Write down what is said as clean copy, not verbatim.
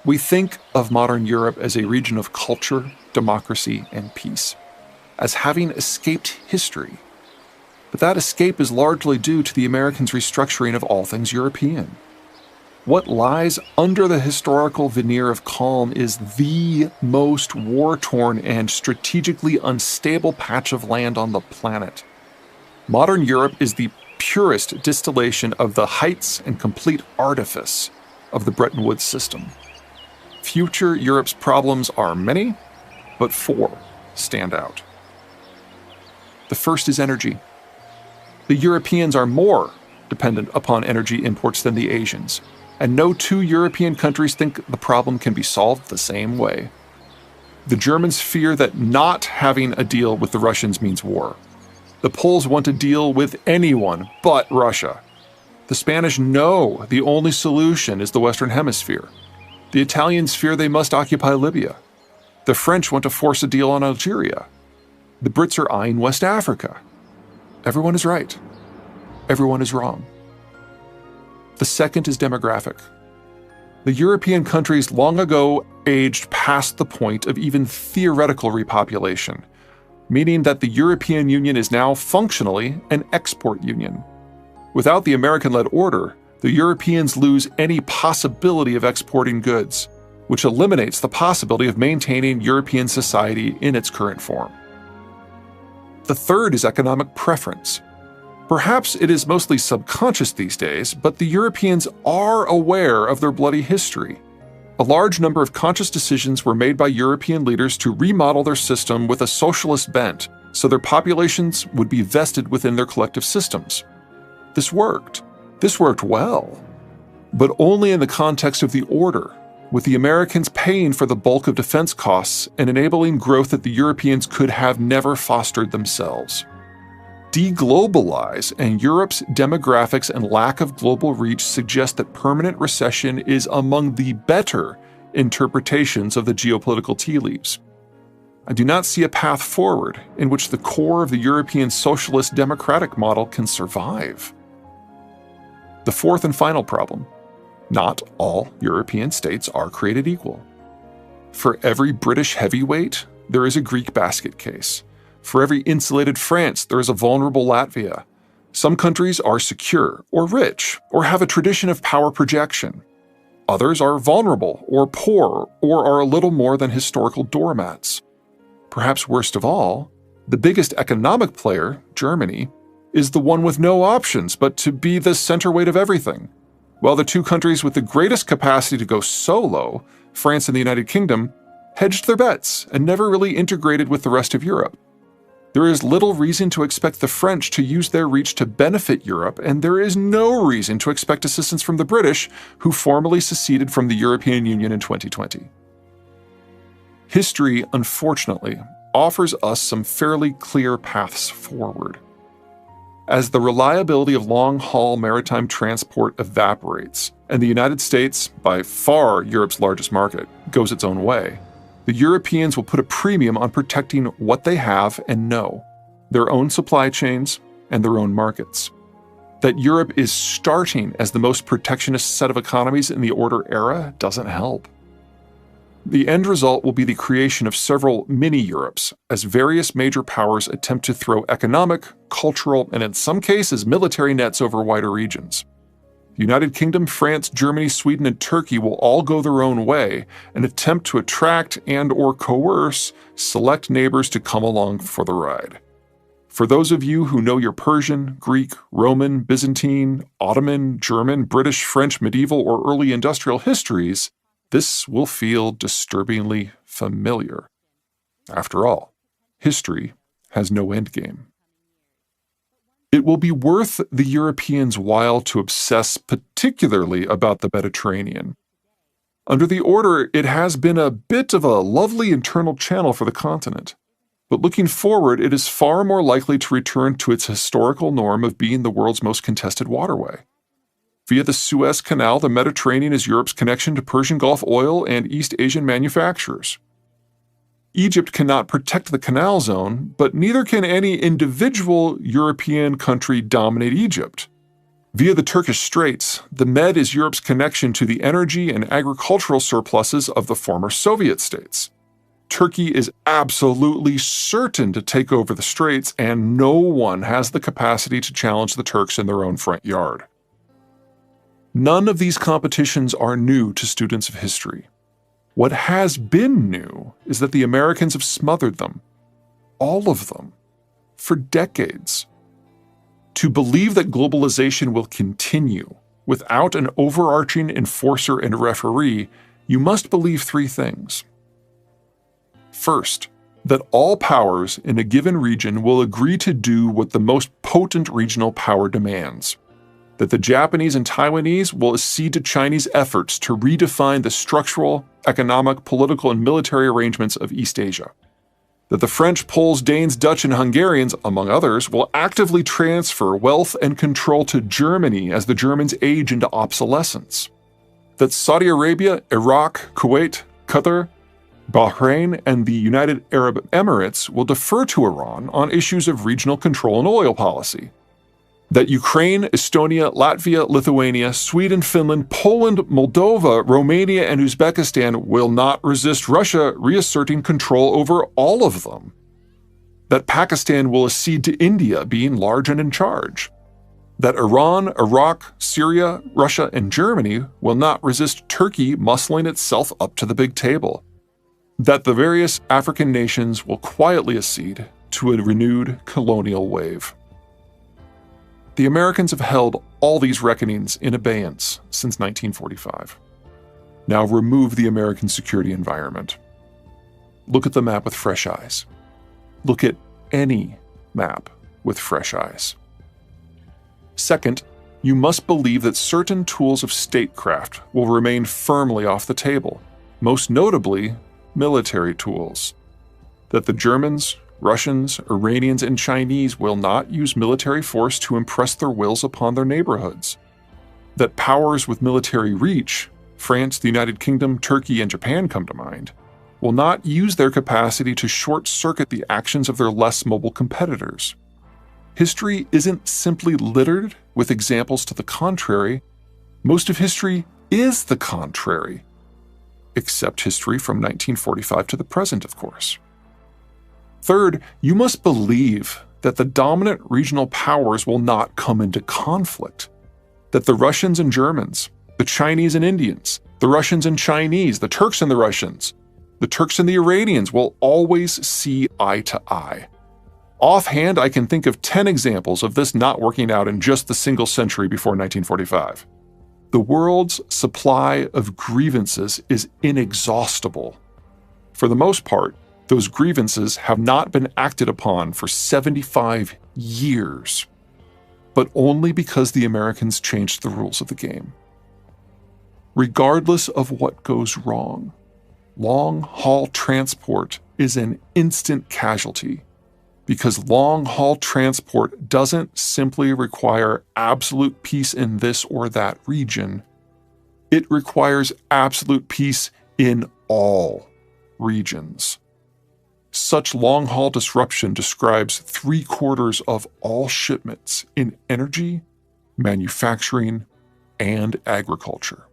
We think of modern Europe as a region of culture, democracy, and peace, as having escaped history. But that escape is largely due to the Americans' restructuring of all things European. What lies under the historical veneer of calm is the most war-torn and strategically unstable patch of land on the planet. Modern Europe is the purest distillation of the heights and complete artifice of the Bretton Woods system. Future Europe's problems are many, but four stand out. The first is energy. The Europeans are more dependent upon energy imports than the Asians, and no two European countries think the problem can be solved the same way. The Germans fear that not having a deal with the Russians means war. The Poles want a deal with anyone but Russia. The Spanish know the only solution is the Western Hemisphere. The Italians fear they must occupy Libya. The French want to force a deal on Algeria. The Brits are eyeing West Africa. Everyone is right. Everyone is wrong. The second is demographic. The European countries long ago aged past the point of even theoretical repopulation, meaning that the European Union is now functionally an export union. Without the American-led order, the Europeans lose any possibility of exporting goods, which eliminates the possibility of maintaining European society in its current form. The third is economic preference. Perhaps it is mostly subconscious these days, but the Europeans are aware of their bloody history. A large number of conscious decisions were made by European leaders to remodel their system with a socialist bent, so their populations would be vested within their collective systems. This worked. This worked well, but only in the context of the order, with the Americans paying for the bulk of defense costs and enabling growth that the Europeans could have never fostered themselves. Deglobalize, and Europe's demographics and lack of global reach suggest that permanent recession is among the better interpretations of the geopolitical tea leaves. I do not see a path forward in which the core of the European socialist democratic model can survive. The fourth and final problem: not all European states are created equal. For every British heavyweight, there is a Greek basket case. For every insulated France, there is a vulnerable Latvia. Some countries are secure or rich or have a tradition of power projection. Others are vulnerable or poor or are a little more than historical doormats. Perhaps worst of all, the biggest economic player, Germany, is the one with no options but to be the centerweight of everything, while the two countries with the greatest capacity to go solo, France and the United Kingdom, hedged their bets and never really integrated with the rest of Europe. There is little reason to expect the French to use their reach to benefit Europe, and there is no reason to expect assistance from the British, who formally seceded from the European Union in 2020. History, unfortunately, offers us some fairly clear paths forward. As the reliability of long-haul maritime transport evaporates, and the United States, by far Europe's largest market, goes its own way, the Europeans will put a premium on protecting what they have and know, their own supply chains and their own markets. That Europe is starting as the most protectionist set of economies in the order era doesn't help. The end result will be the creation of several mini-Europes as various major powers attempt to throw economic, cultural, and in some cases military nets over wider regions. The United Kingdom, France, Germany, Sweden, and Turkey will all go their own way and attempt to attract and/or coerce select neighbors to come along for the ride. For those of you who know your Persian, Greek, Roman, Byzantine, Ottoman, German, British, French, medieval, or early industrial histories, this will feel disturbingly familiar. After all, history has no endgame. It will be worth the Europeans' while to obsess particularly about the Mediterranean. Under the order, it has been a bit of a lovely internal channel for the continent. But looking forward, it is far more likely to return to its historical norm of being the world's most contested waterway. Via the Suez Canal, the Mediterranean is Europe's connection to Persian Gulf oil and East Asian manufacturers. Egypt cannot protect the canal zone, but neither can any individual European country dominate Egypt. Via the Turkish Straits, the Med is Europe's connection to the energy and agricultural surpluses of the former Soviet states. Turkey is absolutely certain to take over the Straits, and no one has the capacity to challenge the Turks in their own front yard. None of these competitions are new to students of history. What has been new is that the Americans have smothered them, all of them, for decades. To believe that globalization will continue without an overarching enforcer and referee, you must believe three things. First, that all powers in a given region will agree to do what the most potent regional power demands. That the Japanese and Taiwanese will accede to Chinese efforts to redefine the structural, economic, political, and military arrangements of East Asia. That the French, Poles, Danes, Dutch, and Hungarians, among others, will actively transfer wealth and control to Germany as the Germans age into obsolescence. That Saudi Arabia, Iraq, Kuwait, Qatar, Bahrain, and the United Arab Emirates will defer to Iran on issues of regional control and oil policy. That Ukraine, Estonia, Latvia, Lithuania, Sweden, Finland, Poland, Moldova, Romania, and Uzbekistan will not resist Russia reasserting control over all of them. That Pakistan will accede to India being large and in charge. That Iran, Iraq, Syria, Russia, and Germany will not resist Turkey muscling itself up to the big table. That the various African nations will quietly accede to a renewed colonial wave. The Americans have held all these reckonings in abeyance since 1945. Now remove the American security environment. Look at the map with fresh eyes. Look at any map with fresh eyes. Second, you must believe that certain tools of statecraft will remain firmly off the table, most notably military tools. That the Germans, Russians, Iranians, and Chinese will not use military force to impress their wills upon their neighborhoods. That powers with military reach, France, the United Kingdom, Turkey, and Japan come to mind, will not use their capacity to short-circuit the actions of their less mobile competitors. History isn't simply littered with examples to the contrary. Most of history is the contrary. Except history from 1945 to the present, of course. Third, you must believe that the dominant regional powers will not come into conflict. That the Russians and Germans, the Chinese and Indians, the Russians and Chinese, the Turks and the Russians, the Turks and the Iranians will always see eye to eye. Offhand, I can think of 10 examples of this not working out in just the single century before 1945. The world's supply of grievances is inexhaustible. For the most part, those grievances have not been acted upon for 75 years, but only because the Americans changed the rules of the game. Regardless of what goes wrong, long-haul transport is an instant casualty, because long-haul transport doesn't simply require absolute peace in this or that region. It requires absolute peace in all regions. Such long-haul disruption describes 3/4 of all shipments in energy, manufacturing, and agriculture.